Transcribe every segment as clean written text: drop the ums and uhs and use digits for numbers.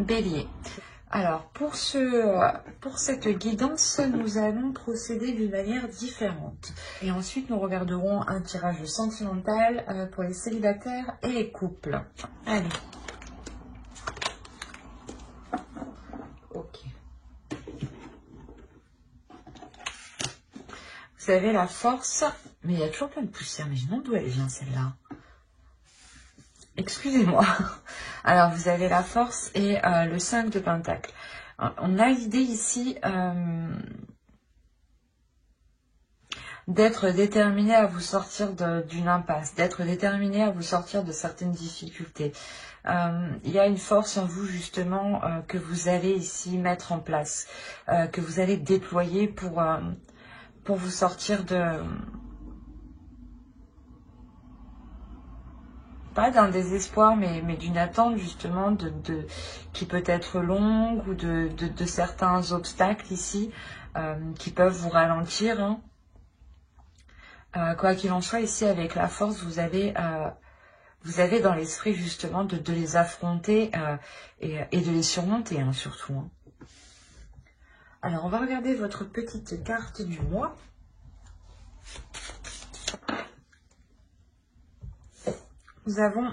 Bélier. Alors, pour cette guidance, nous allons procéder d'une manière différente. Et ensuite, nous regarderons un tirage sentimental pour les célibataires et les couples. Allez. Ok. Vous avez la force, mais il y a toujours plein de poussière. Mais je me demande d'où elle vient, celle-là. Excusez-moi. Alors, vous avez la force et le 5 de Pentacle. On a l'idée ici d'être déterminé à vous sortir d'une impasse, d'être déterminé à vous sortir de certaines difficultés. Il y a une force en vous, justement, que vous allez ici mettre en place, que vous allez déployer pour vous sortir de... pas d'un désespoir, mais d'une attente justement qui peut être longue ou de certains obstacles ici qui peuvent vous ralentir. Hein. Quoi qu'il en soit, ici avec la force, vous avez dans l'esprit justement de les affronter et de les surmonter hein, surtout. Hein. Alors on va regarder votre petite carte du mois. Nous avons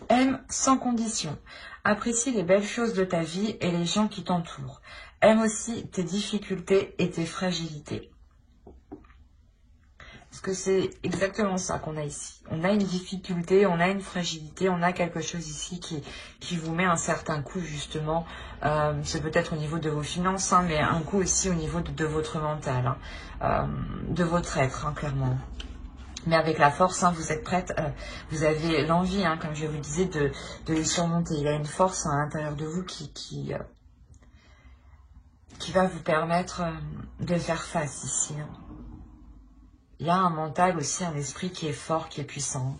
aime sans condition. Apprécie les belles choses de ta vie et les gens qui t'entourent. Aime aussi tes difficultés et tes fragilités. Parce que c'est exactement ça qu'on a ici. On a une difficulté, on a une fragilité, on a quelque chose ici qui vous met un certain coup justement. C'est peut-être au niveau de vos finances, hein, mais un coup aussi au niveau de votre mental, hein, de votre être, hein, clairement. Mais avec la force, hein, vous êtes prête, vous avez l'envie, hein, comme je vous disais, de les surmonter. Il y a une force à l'intérieur de vous qui va vous permettre de faire face ici. Hein. Il y a un mental aussi, un esprit qui est fort, qui est puissant.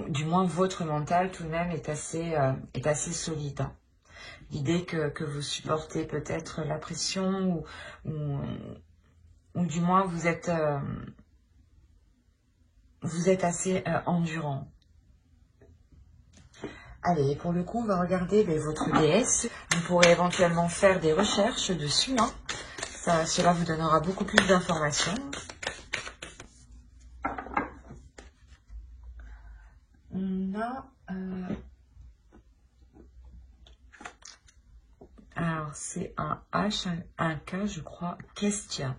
Du moins, votre mental tout de même est assez solide. Hein. L'idée que vous supportez peut-être la pression ou du moins vous êtes assez endurant. Allez, pour le coup, on va regarder votre déesse. Vous pourrez éventuellement faire des recherches dessus. Hein. Cela vous donnera beaucoup plus d'informations. On a... alors, c'est un H, un K, je crois, Kestia.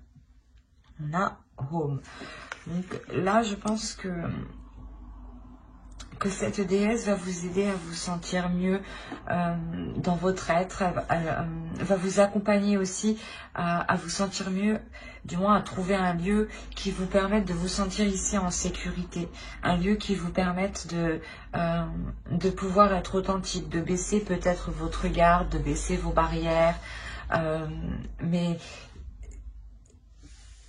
On a Home. Donc là, je pense que cette déesse va vous aider à vous sentir mieux dans votre être, va vous accompagner aussi à vous sentir mieux, du moins à trouver un lieu qui vous permette de vous sentir ici en sécurité, un lieu qui vous permette de pouvoir être authentique, de baisser peut-être votre garde, de baisser vos barrières, mais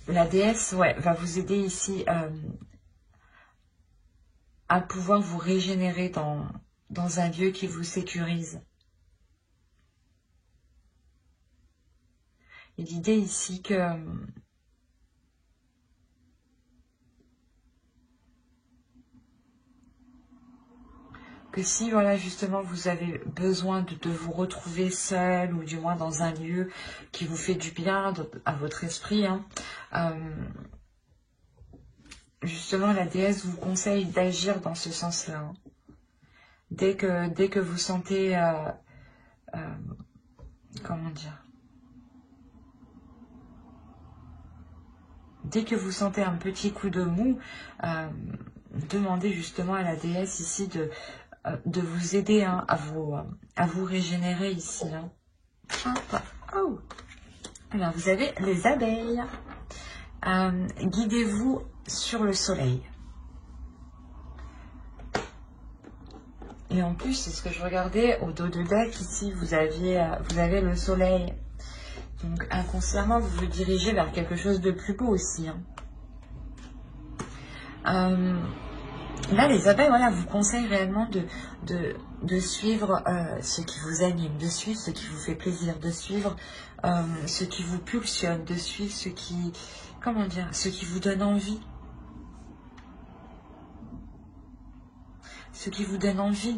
la déesse va vous aider ici à pouvoir vous régénérer dans un lieu qui vous sécurise. Et l'idée ici que si, voilà, justement, vous avez besoin de vous retrouver seul ou du moins dans un lieu qui vous fait du bien à votre esprit, hein, justement, la déesse vous conseille d'agir dans ce sens-là. Hein. Dès que vous sentez, comment dire, dès que vous sentez un petit coup de mou, demandez justement à la déesse ici de vous aider hein, à vous régénérer ici. Hein. Hop. Oh. Alors, vous avez les abeilles. Guidez-vous sur le soleil. Et en plus, c'est ce que je regardais au dos de deck, ici, vous avez le soleil. Donc, inconsciemment, vous vous dirigez vers quelque chose de plus beau aussi. Hein. Là, les abeilles, voilà, vous conseillent réellement de suivre ce qui vous anime, de suivre ce qui vous fait plaisir, de suivre ce qui vous pulsionne, de suivre ce qui, comment dire, ce qui vous donne envie. ce qui vous donne envie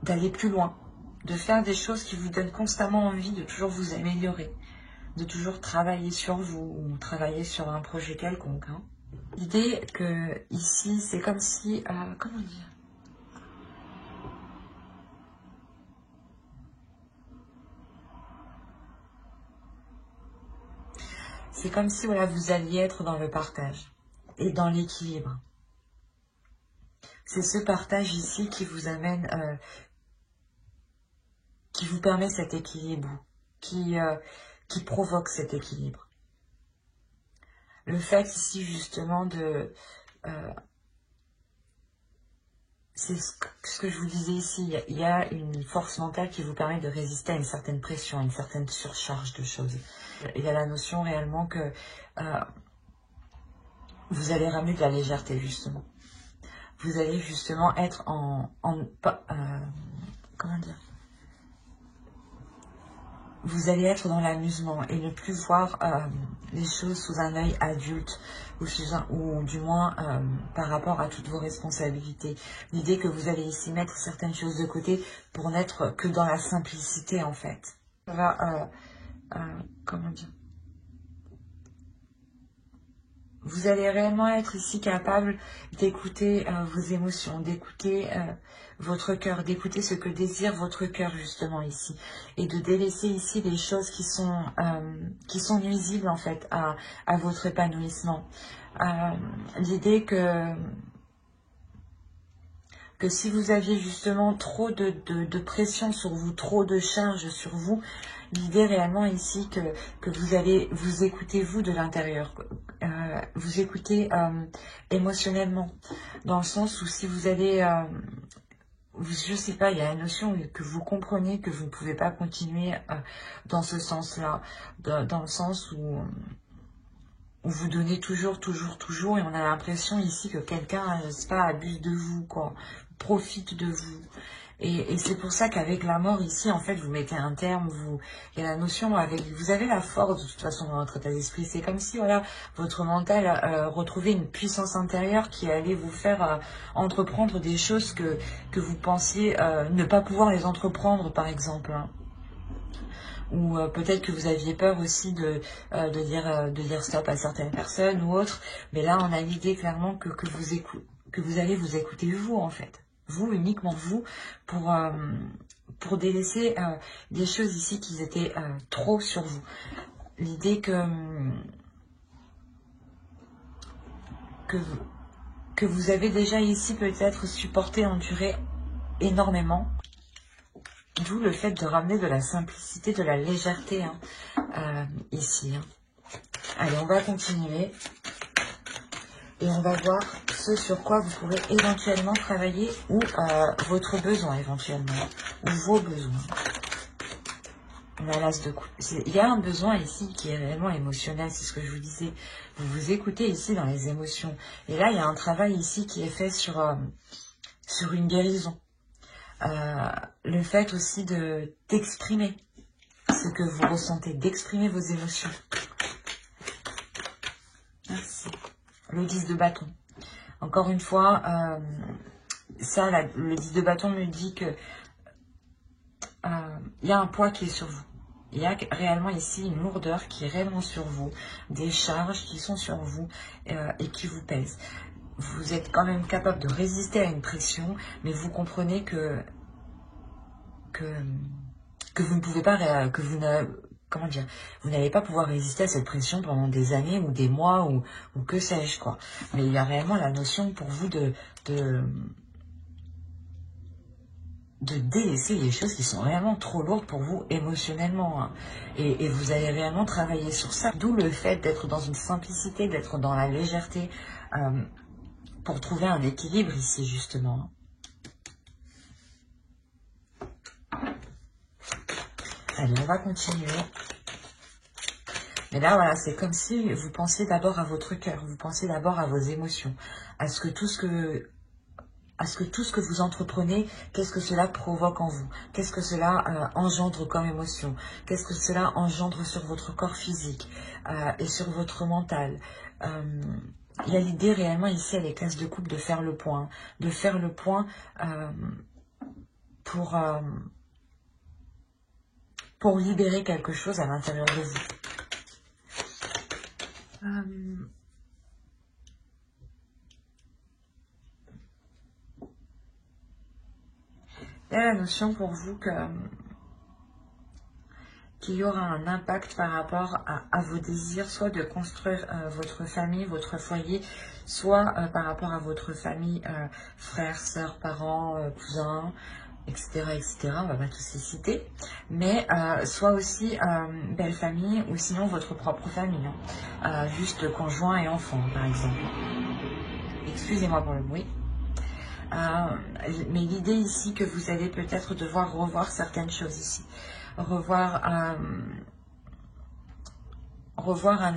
d'aller plus loin, de faire des choses qui vous donnent constamment envie de toujours vous améliorer, de toujours travailler sur vous ou travailler sur un projet quelconque. Hein. L'idée que ici, c'est comme si, comment dire, c'est comme si voilà, vous alliez être dans le partage et dans l'équilibre. C'est ce partage ici qui vous amène, qui vous permet cet équilibre, qui provoque cet équilibre. Le fait ici justement de... c'est ce que je vous disais ici, il y a une force mentale qui vous permet de résister à une certaine pression, à une certaine surcharge de choses. Il y a la notion réellement que vous allez ramener de la légèreté justement. Vous allez justement être comment dire, vous allez être dans l'amusement et ne plus voir les choses sous un œil adulte ou du moins par rapport à toutes vos responsabilités. L'idée que vous allez ici mettre certaines choses de côté pour n'être que dans la simplicité en fait. Ça va, comment dire, vous allez réellement être ici capable d'écouter vos émotions, d'écouter votre cœur, d'écouter ce que désire votre cœur justement ici. Et de délaisser ici les choses qui sont nuisibles en fait à votre épanouissement. L'idée que si vous aviez justement trop de pression sur vous, trop de charge sur vous, l'idée réellement ici que vous allez vous écouter vous de l'intérieur, vous écouter émotionnellement, dans le sens où si vous allez, je sais pas, il y a la notion que vous comprenez que vous ne pouvez pas continuer dans ce sens-là, dans le sens où vous donnez toujours, et on a l'impression ici que quelqu'un, je sais pas, abuse de vous, quoi, profite de vous. Et c'est pour ça qu'avec la mort ici, en fait, vous mettez un terme, il y a la notion, vous avez la force de toute façon dans votre état d'esprit. C'est comme si, voilà, votre mental retrouvait une puissance intérieure qui allait vous faire entreprendre des choses que vous pensiez ne pas pouvoir les entreprendre, par exemple, hein. Ou peut-être que vous aviez peur aussi de dire stop à certaines personnes ou autres. Mais là, on a l'idée clairement que vous allez vous écouter vous, en fait. Vous, uniquement vous, pour délaisser des choses ici qui étaient trop sur vous. L'idée que vous avez déjà ici peut-être supporté, enduré énormément. D'où le fait de ramener de la simplicité, de la légèreté hein, ici. Hein. Allez, on va continuer. Et on va voir ce sur quoi vous pouvez éventuellement travailler ou votre besoin éventuellement. Ou vos besoins. On a l'as de coupe. Il y a un besoin ici qui est réellement émotionnel, c'est ce que je vous disais. Vous vous écoutez ici dans les émotions. Et là, il y a un travail ici qui est fait sur une guérison. Le fait aussi d'exprimer ce que vous ressentez, d'exprimer vos émotions. Merci. Le 10 de bâton. Encore une fois, le 10 de bâton me dit que il y a un poids qui est sur vous. Il y a réellement ici une lourdeur qui est réellement sur vous, des charges qui sont sur vous et qui vous pèsent. Vous êtes quand même capable de résister à une pression, mais vous comprenez que vous ne pouvez pas, comment dire, vous n'allez pas pouvoir résister à cette pression pendant des années ou des mois ou que sais-je quoi. Mais il y a réellement la notion pour vous de délaisser les choses qui sont réellement trop lourdes pour vous émotionnellement. Hein. Et vous allez réellement travailler sur ça. D'où le fait d'être dans une simplicité, d'être dans la légèreté pour trouver un équilibre ici justement. Allez, on va continuer. Mais là, voilà, c'est comme si vous pensiez d'abord à votre cœur, vous pensez d'abord à vos émotions, à ce que tout ce que vous entreprenez, qu'est-ce que cela provoque en vous, qu'est-ce que cela engendre comme émotion, qu'est-ce que cela engendre sur votre corps physique et sur votre mental. il y a l'idée réellement ici avec l'as de coupe de faire le point. De faire le point pour libérer quelque chose à l'intérieur de vous. Il y a la notion pour vous qu'il y aura un impact par rapport à vos désirs, soit de construire votre famille, votre foyer, soit par rapport à votre famille, frères, sœurs, parents, cousins, etc., etc. On va pas tous les citer, mais soit aussi belle famille ou sinon votre propre famille, hein. Juste conjoint et enfant, par exemple. Excusez-moi pour le bruit. Mais l'idée ici que vous allez peut-être devoir revoir certaines choses ici. Revoir un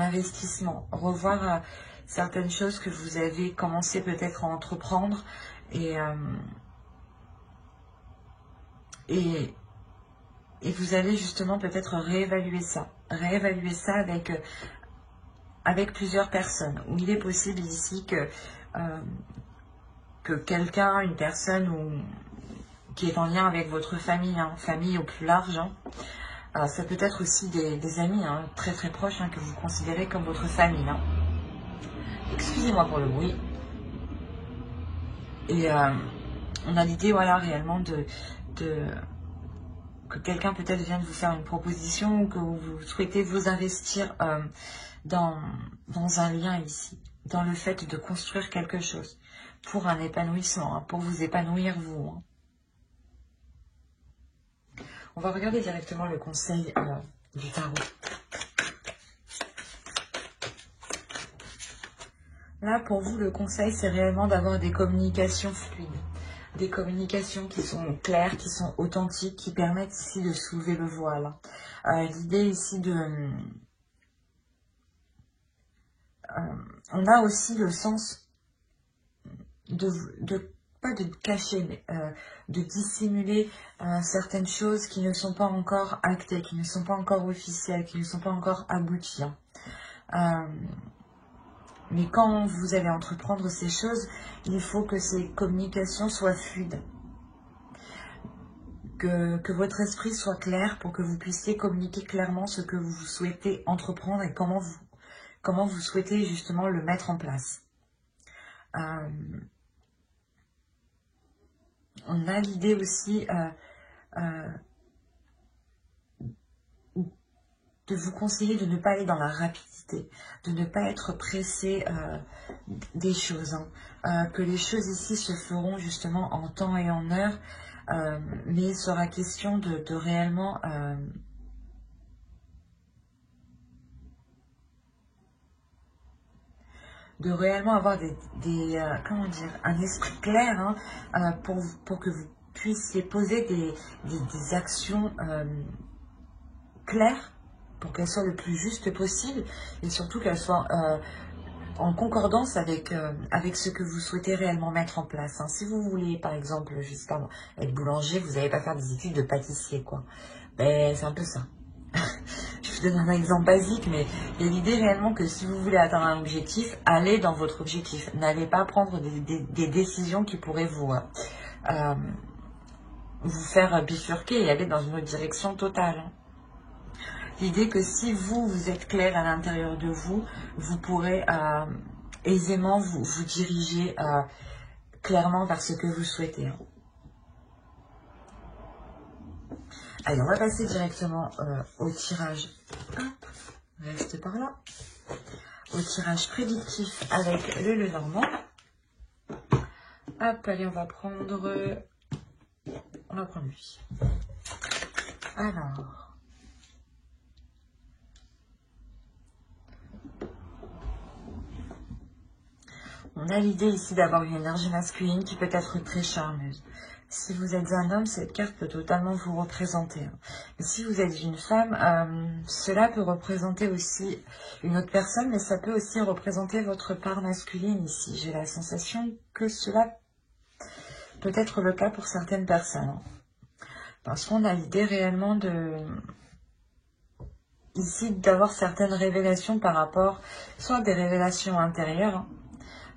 investissement, revoir certaines choses que vous avez commencé peut-être à entreprendre et vous allez justement peut-être réévaluer ça avec plusieurs personnes, où il est possible ici que quelqu'un, une personne qui est en lien avec votre famille, hein, famille au plus large, hein. Ça peut être aussi des amis, hein, très très proches, hein, que vous considérez comme votre famille, hein. Excusez-moi pour le bruit. Et on a l'idée, voilà, réellement que quelqu'un peut-être vient de vous faire une proposition ou que vous souhaitez vous investir dans un lien ici, dans le fait de construire quelque chose pour un épanouissement, hein, pour vous épanouir vous, hein. On va regarder directement le conseil du tarot. Là, pour vous, le conseil, c'est réellement d'avoir des communications fluides. Des communications qui sont claires, qui sont authentiques, qui permettent ici de soulever le voile. L'idée ici on a aussi le sens pas de cacher, mais de dissimuler certaines choses qui ne sont pas encore actées, qui ne sont pas encore officielles, qui ne sont pas encore abouties, hein. Mais quand vous allez entreprendre ces choses, il faut que ces communications soient fluides. Que votre esprit soit clair pour que vous puissiez communiquer clairement ce que vous souhaitez entreprendre et comment vous souhaitez justement le mettre en place. On a l'idée aussi de vous conseiller de ne pas aller dans la rapidité, de ne pas être pressé des choses, hein. Que les choses ici se feront justement en temps et en heure, mais il sera question de réellement avoir comment dire, un esprit clair, hein, pour que vous puissiez poser des actions claires, pour qu'elles soient le plus juste possible et surtout qu'elles soient en concordance avec ce que vous souhaitez réellement mettre en place, hein. Si vous voulez, par exemple, je sais pas, être boulanger, vous n'allez pas faire des études de pâtissier, quoi. Ben, c'est un peu ça. Je vous donne un exemple basique, mais il y a l'idée réellement que si vous voulez atteindre un objectif, allez dans votre objectif. N'allez pas prendre des décisions qui pourraient vous faire bifurquer et aller dans une autre direction totale, hein. L'idée que si vous êtes clair à l'intérieur de vous, vous pourrez aisément vous diriger clairement vers ce que vous souhaitez, hein. Allez, on va passer directement au tirage. Hop, reste par là. Au tirage prédictif avec le Lenormand. Hop, allez, on va prendre lui. Alors... on a l'idée ici d'avoir une énergie masculine qui peut être très charmeuse. Si vous êtes un homme, cette carte peut totalement vous représenter, hein. Mais si vous êtes une femme, cela peut représenter aussi une autre personne, mais ça peut aussi représenter votre part masculine ici. J'ai la sensation que cela peut être le cas pour certaines personnes, hein. Parce qu'on a l'idée réellement ici d'avoir certaines révélations par rapport, soit des révélations intérieures, hein,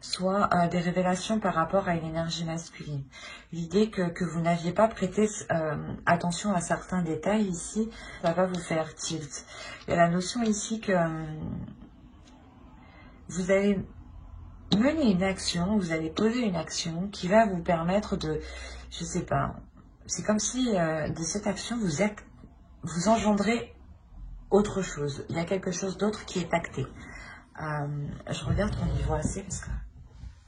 soit des révélations par rapport à une énergie masculine. L'idée que vous n'aviez pas prêté attention à certains détails ici, ça va vous faire tilt. Il y a la notion ici que vous allez mener une action, vous allez poser une action qui va vous permettre de, je sais pas, c'est comme si de cette action vous engendrez autre chose. Il y a quelque chose d'autre qui est acté. Je regarde qu'on y voit assez parce que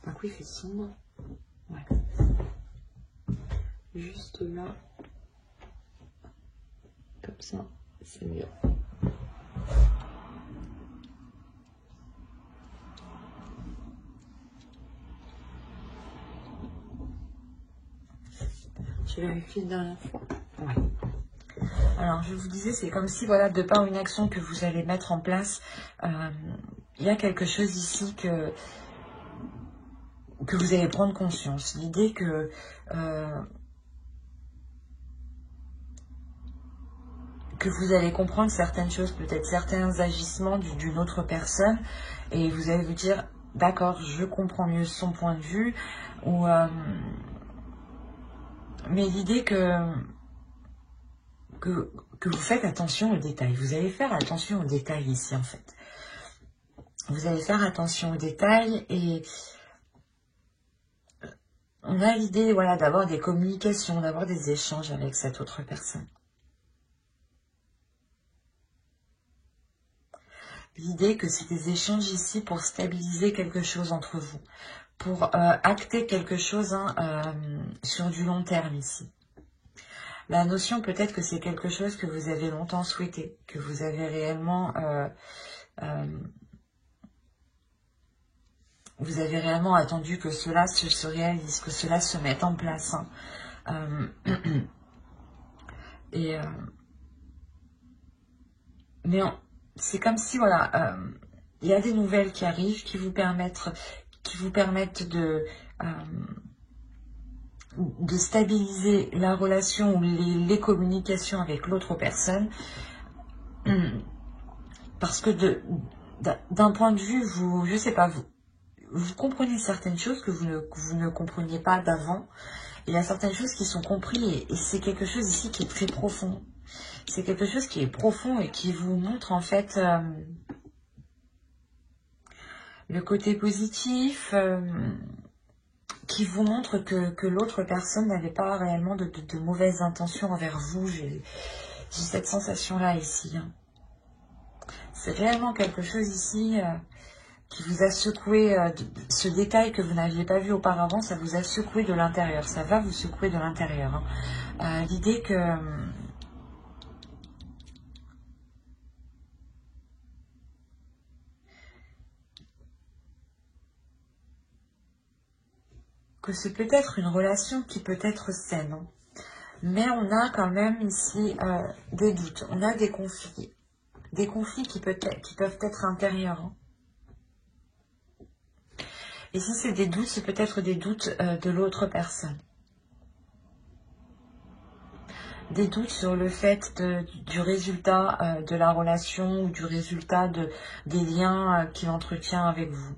d'un coup il fait sombre. Ouais. Juste là, comme ça, c'est mieux. Je vérifie la dernière fois. Ouais. Alors, je vous disais, c'est comme si, voilà, de par une action que vous allez mettre en place, il y a quelque chose ici que vous allez prendre conscience. L'idée que vous allez comprendre certaines choses, peut-être certains agissements d'une autre personne, et vous allez vous dire, d'accord, je comprends mieux son point de vue, ou mais l'idée que vous faites attention aux détails. Vous allez faire attention aux détails ici, en fait. Vous allez faire attention aux détails et on a l'idée, voilà, d'avoir des communications, d'avoir des échanges avec cette autre personne. L'idée que c'est des échanges ici pour stabiliser quelque chose entre vous, pour acter quelque chose sur du long terme ici. La notion peut-être que c'est quelque chose que vous avez longtemps souhaité, que vous avez réellement attendu que cela se réalise, que cela se mette en place. Mais c'est comme si, voilà, il y a des nouvelles qui arrivent, qui vous permettent de stabiliser la relation ou les communications avec l'autre personne. Parce que d'un point de vue, je sais pas, vous comprenez certaines choses que vous ne compreniez pas d'avant. Il y a certaines choses qui sont comprises et c'est quelque chose ici qui est très profond. C'est quelque chose qui est profond et qui vous montre en fait le côté positif, qui vous montre que l'autre personne n'avait pas réellement de mauvaises intentions envers vous. J'ai cette sensation-là ici. C'est réellement quelque chose ici qui vous a secoué, ce détail que vous n'aviez pas vu auparavant, ça vous a secoué de l'intérieur, ça va vous secouer de l'intérieur. L'idée que c'est peut-être une relation qui peut être saine, hein. Mais on a quand même ici des doutes, on a des conflits qui peuvent être intérieurs. Hein. Et si c'est des doutes, c'est peut-être des doutes de l'autre personne. Des doutes sur le fait du résultat de la relation ou du résultat des liens qu'il entretient avec vous.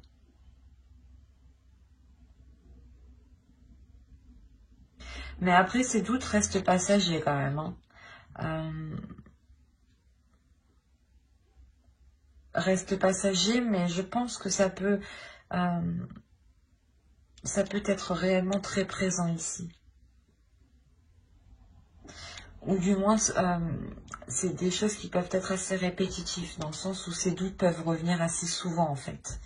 Mais après, ces doutes restent passagers quand même. Hein. Restent passagers, mais je pense que ça peut être réellement très présent ici. Ou du moins, c'est des choses qui peuvent être assez répétitives, dans le sens où ces doutes peuvent revenir assez souvent, en fait.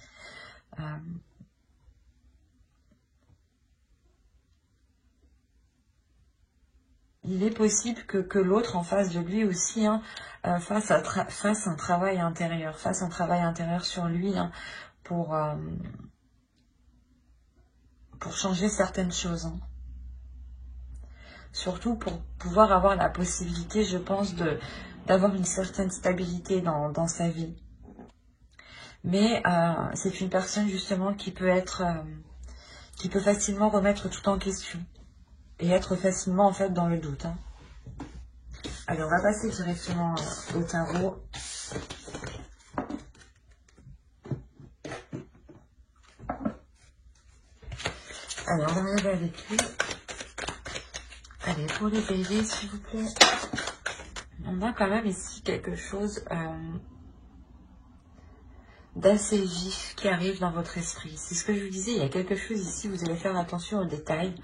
Il est possible que l'autre en face de lui aussi fasse un travail intérieur, sur lui pour changer certaines choses. Hein. Surtout pour pouvoir avoir la possibilité, je pense, d'avoir une certaine stabilité dans sa vie. Mais c'est une personne justement qui peut facilement remettre tout en question. Et être facilement en fait dans le doute. Hein. Allez, on va passer directement au tarot. Allez, on va regarder avec lui. Allez, pour les béliers, s'il vous plaît. On a quand même ici quelque chose d'assez vif qui arrive dans votre esprit. C'est ce que je vous disais, il y a quelque chose ici, vous allez faire attention aux détails.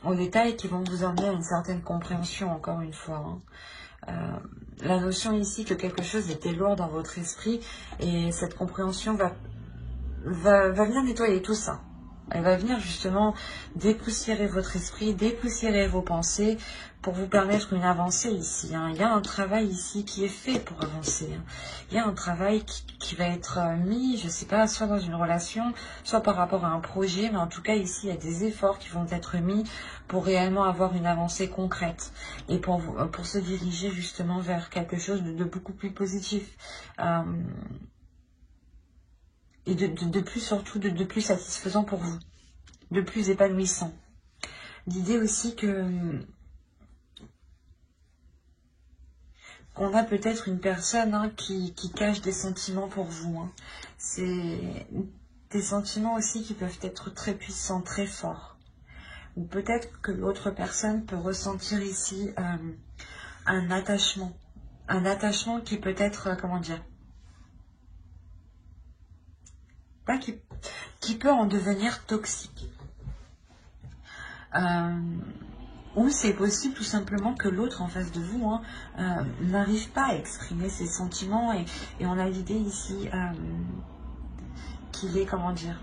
Aux détails qui vont vous emmener à une certaine compréhension, encore une fois. La notion ici que quelque chose était lourd dans votre esprit et cette compréhension va venir nettoyer tout ça. Elle va venir justement dépoussiérer votre esprit, dépoussiérer vos pensées pour vous permettre une avancée ici. Il y a un travail ici qui est fait pour avancer. Il y a un travail qui va être mis, je ne sais pas, soit dans une relation, soit par rapport à un projet, mais en tout cas ici, il y a des efforts qui vont être mis pour réellement avoir une avancée concrète et pour se diriger justement vers quelque chose de beaucoup plus positif. Et de plus, surtout, de plus satisfaisant pour vous, de plus épanouissant. L'idée aussi qu'on a peut-être une personne qui cache des sentiments pour vous. C'est des sentiments aussi qui peuvent être très puissants, très forts. Ou peut-être que l'autre personne peut ressentir ici un attachement. Un attachement qui peut être, comment dire, qui peut en devenir toxique. Ou c'est possible tout simplement que l'autre en face de vous n'arrive pas à exprimer ses sentiments et on a l'idée ici qu'il est, comment dire,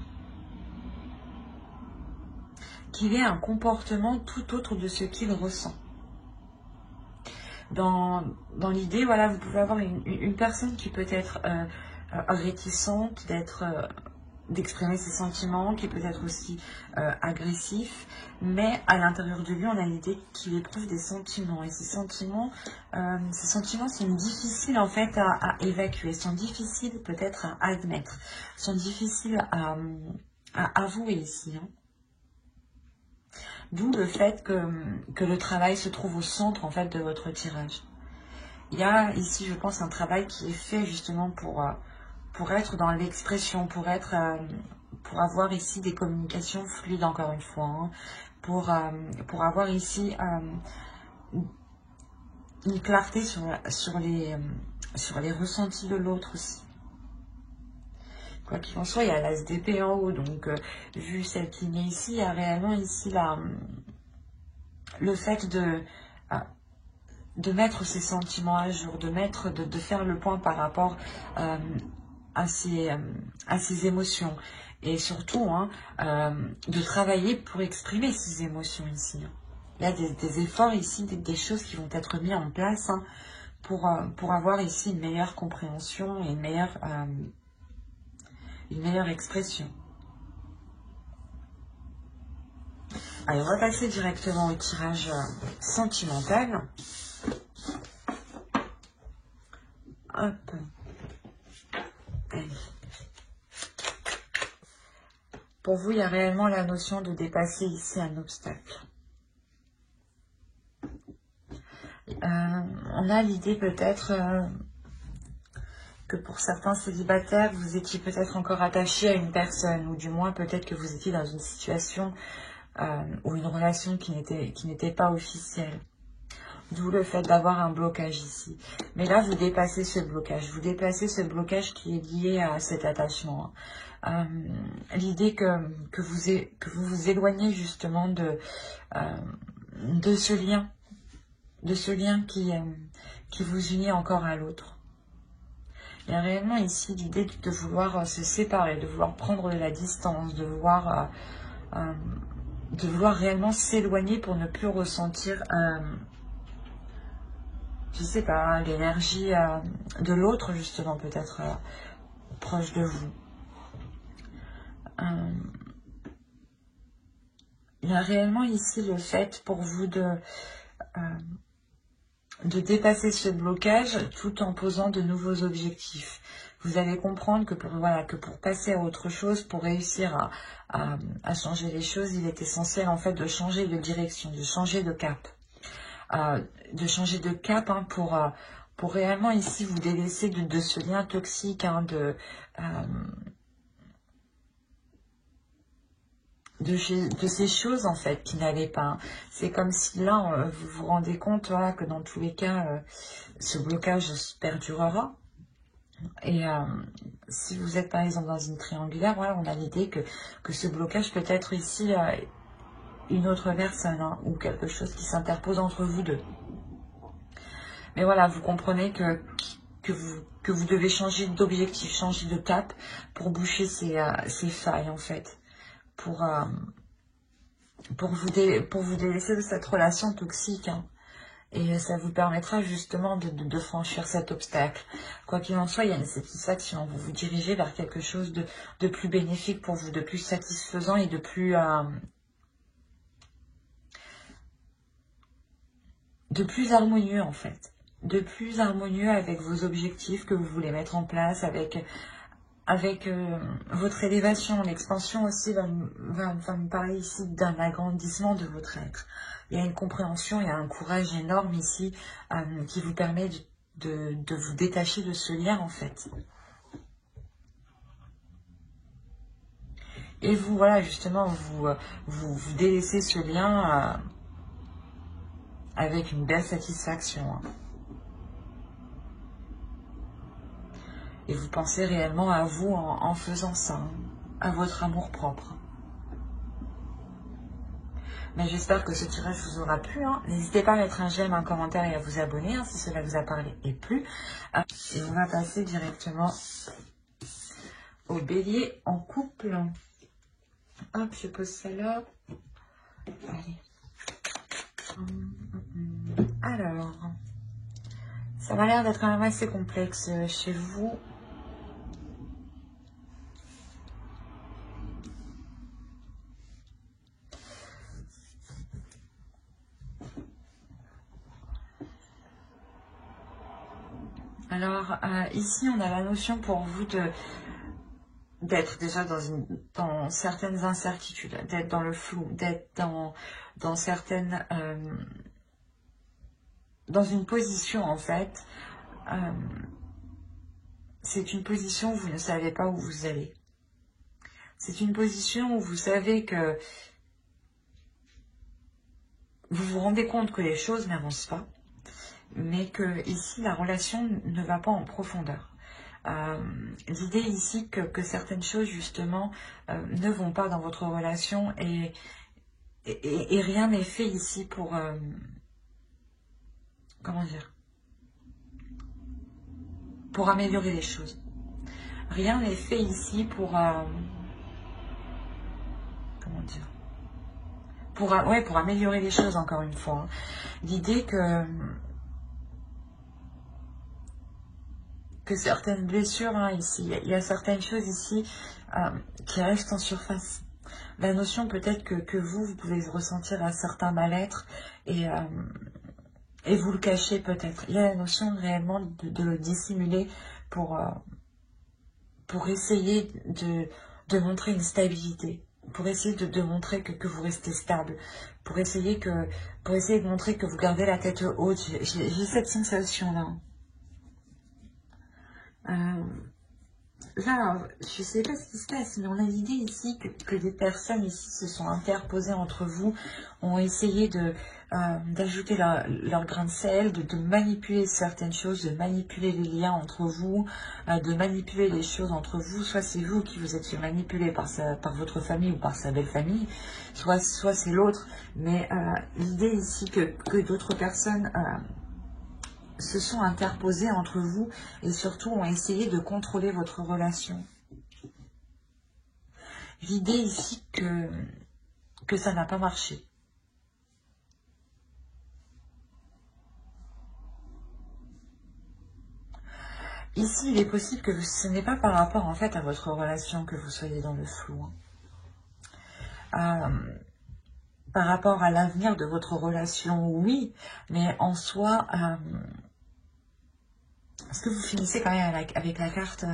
qu'il ait un comportement tout autre de ce qu'il ressent. Dans l'idée, voilà, vous pouvez avoir une personne qui peut être réticente d'exprimer ses sentiments, qui peut être aussi agressif, mais à l'intérieur de lui, on a l'idée qu'il éprouve des sentiments. Et ces sentiments sont difficiles en fait à évacuer, sont difficiles peut-être à admettre, sont difficiles à avouer ici. D'où le fait que le travail se trouve au centre en fait de votre tirage. Il y a ici, je pense, un travail qui est fait justement pour être dans l'expression, pour avoir ici des communications fluides, encore une fois, pour avoir ici une clarté sur les ressentis de l'autre aussi. Quoi qu'il en soit, il y a l'as d'épée en haut, donc vu cette ligne ici, il y a réellement ici le fait de mettre ses sentiments à jour, de faire le point par rapport à ses émotions. Et surtout, de travailler pour exprimer ses émotions ici. Il y a des efforts ici, des choses qui vont être mises en place pour avoir ici une meilleure compréhension et une meilleure expression. Allez, on va passer directement au tirage sentimental. Hop. Allez. Pour vous, il y a réellement la notion de dépasser ici un obstacle. On a l'idée peut-être que pour certains célibataires, vous étiez peut-être encore attaché à une personne, ou du moins peut-être que vous étiez dans une situation ou une relation qui n'était pas officielle. D'où le fait d'avoir un blocage ici. Mais là, vous dépassez ce blocage. Vous dépassez ce blocage qui est lié à cet attachement. L'idée que vous vous éloignez justement de ce lien. De ce lien qui vous unit encore à l'autre. Il y a réellement ici l'idée de vouloir se séparer, de vouloir prendre de la distance, de vouloir réellement s'éloigner pour ne plus ressentir, je sais pas, l'énergie de l'autre, justement, peut-être proche de vous. Il y a réellement ici le fait pour vous de dépasser ce blocage tout en posant de nouveaux objectifs. Vous allez comprendre que pour passer à autre chose, pour réussir à changer les choses, il est essentiel en fait de changer de direction, de changer de cap. Pour réellement ici vous délaisser de ce lien toxique, de ces choses en fait qui n'allaient pas. C'est comme si là, vous vous rendez compte voilà, que dans tous les cas, ce blocage perdurera. Et si vous êtes par exemple dans une triangulaire, voilà, on a l'idée que ce blocage peut être ici une autre personne hein, ou quelque chose qui s'interpose entre vous deux. Mais voilà, vous comprenez que vous devez changer d'objectif, changer de cap pour boucher ces failles en fait. Pour vous délaisser de cette relation toxique. Hein. Et ça vous permettra justement de franchir cet obstacle. Quoi qu'il en soit, il y a une satisfaction. Vous vous dirigez vers quelque chose de plus bénéfique pour vous, de plus satisfaisant et de plus harmonieux en fait. De plus harmonieux avec vos objectifs que vous voulez mettre en place, avec votre élévation. L'expansion aussi va me parler ici d'un agrandissement de votre être. Il y a une compréhension, il y a un courage énorme ici qui vous permet de vous détacher de ce lien en fait. Et vous, voilà, justement, vous délaissez ce lien avec une belle satisfaction. Hein. Et vous pensez réellement à vous en faisant ça, hein, à votre amour propre. Mais j'espère que ce tirage vous aura plu. Hein. N'hésitez pas à mettre un j'aime, un commentaire et à vous abonner hein, si cela vous a parlé et plu. Et on va passer directement au bélier en couple. Hop, je pose celle-là. Allez. Alors, ça m'a l'air d'être quand même assez complexe chez vous. Alors, ici, on a la notion pour vous d'être déjà dans certaines incertitudes, d'être dans le flou, d'être dans certaines... dans une position, en fait. C'est une position où vous ne savez pas où vous allez. C'est une position où vous savez que vous vous rendez compte que les choses n'avancent pas, mais que ici, la relation ne va pas en profondeur. L'idée ici que certaines choses, justement, ne vont pas dans votre relation et rien n'est fait ici pour... comment dire? Pour améliorer les choses. Rien n'est fait ici pour... comment dire? Pour améliorer les choses, encore une fois. Hein. L'idée que certaines blessures, hein, ici, il y a certaines choses ici qui restent en surface. La notion peut-être que vous pouvez ressentir un certain mal-être et vous le cachez peut-être. Il y a la notion réellement de le dissimuler pour essayer de montrer une stabilité. Pour essayer de montrer que vous restez stable, pour essayer de montrer que vous gardez la tête haute. J'ai cette sensation-là. Là, je ne sais pas ce qui se passe, mais on a l'idée ici que des personnes ici se sont interposées entre vous, ont essayé d'ajouter leur grain de sel, de manipuler certaines choses, de manipuler les liens entre vous, de manipuler les choses entre vous. Soit c'est vous qui vous êtes fait manipuler par votre famille ou par sa belle famille, soit c'est l'autre. Mais l'idée ici que d'autres personnes... se sont interposés entre vous et surtout ont essayé de contrôler votre relation. L'idée ici que ça n'a pas marché. Ici, il est possible que ce n'est pas par rapport en fait à votre relation que vous soyez dans le flou. Hein. Par rapport à l'avenir de votre relation, oui, mais en soi... Parce que vous finissez quand même avec la carte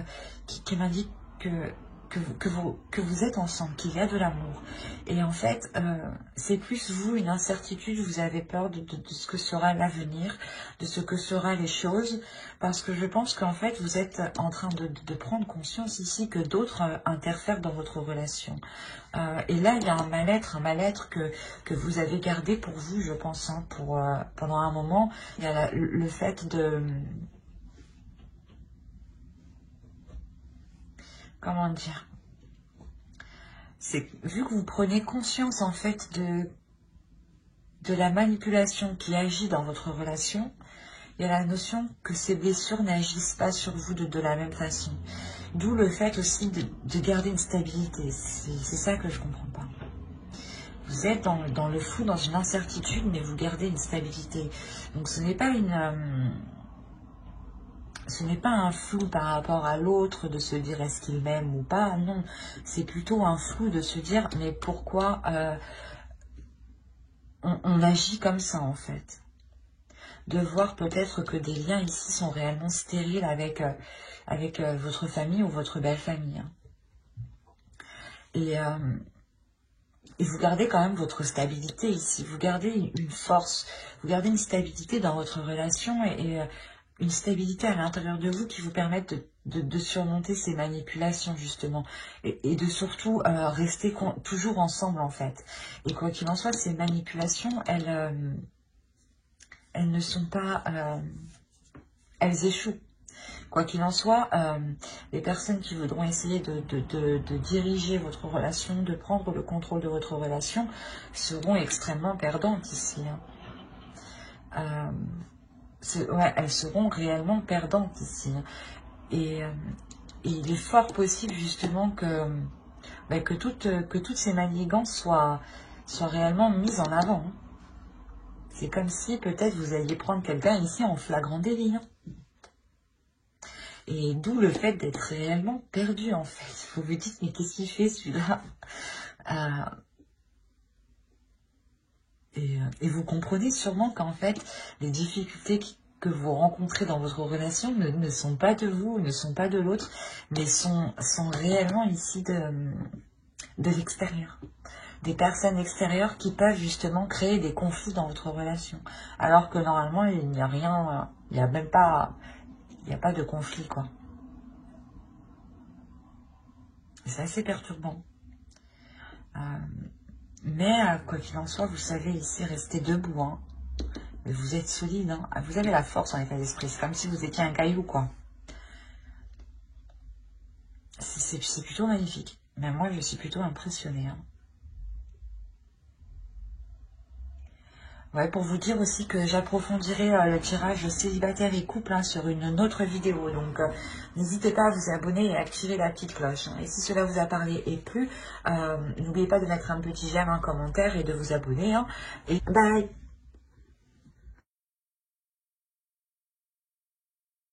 qui m'indique que que vous êtes ensemble, qu'il y a de l'amour. Et en fait, c'est plus vous, une incertitude, vous avez peur de ce que sera l'avenir, de ce que seront les choses, parce que je pense qu'en fait, vous êtes en train de prendre conscience ici que d'autres interfèrent dans votre relation. Et là, il y a un mal-être que vous avez gardé pour vous, je pense, hein, pendant un moment. Il y a le fait de... Comment dire? C'est vu que vous prenez conscience en fait de la manipulation qui agit dans votre relation, il y a la notion que ces blessures n'agissent pas sur vous de la même façon. D'où le fait aussi de garder une stabilité. C'est ça que je comprends pas. Vous êtes dans le flou, dans une incertitude, mais vous gardez une stabilité. Donc ce n'est pas un flou par rapport à l'autre, de se dire est-ce qu'il m'aime ou pas, non. C'est plutôt un flou de se dire mais pourquoi on agit comme ça en fait. De voir peut-être que des liens ici sont réellement stériles avec votre famille ou votre belle famille. Et vous gardez quand même votre stabilité ici, vous gardez une force, vous gardez une stabilité dans votre relation et une stabilité à l'intérieur de vous qui vous permettent de surmonter ces manipulations justement et de surtout rester toujours ensemble en fait. Et quoi qu'il en soit, ces manipulations, elles ne sont pas... elles échouent. Quoi qu'il en soit, les personnes qui voudront essayer de diriger votre relation, de prendre le contrôle de votre relation, seront extrêmement perdantes ici. Hein. Ouais, elles seront réellement perdantes ici. Et il est fort possible justement que toutes ces manigances soient réellement mises en avant. Hein. C'est comme si peut-être vous alliez prendre quelqu'un ici en flagrant délit. Hein. Et d'où le fait d'être réellement perdu en fait. Vous vous dites mais qu'est-ce qu'il fait celui-là et vous comprenez sûrement qu'en fait les difficultés que vous rencontrez dans votre relation ne sont pas de vous, ne sont pas de l'autre, mais sont réellement ici de l'extérieur. Des personnes extérieures qui peuvent justement créer des conflits dans votre relation. Alors que normalement il n'y a rien, il n'y a même pas... Il n'y a pas de conflit, quoi. C'est assez perturbant. Mais, quoi qu'il en soit, vous savez ici rester debout. Hein. Vous êtes solide. Hein. Vous avez la force en état d'esprit. C'est comme si vous étiez un caillou, quoi. C'est plutôt magnifique. Mais moi, je suis plutôt impressionnée. Hein. Ouais, pour vous dire aussi que j'approfondirai le tirage célibataire et couple hein, sur une autre vidéo. Donc, n'hésitez pas à vous abonner et à activer la petite cloche. Hein. Et si cela vous a parlé et plu, n'oubliez pas de mettre un petit j'aime, un commentaire et de vous abonner. Hein. Et bye!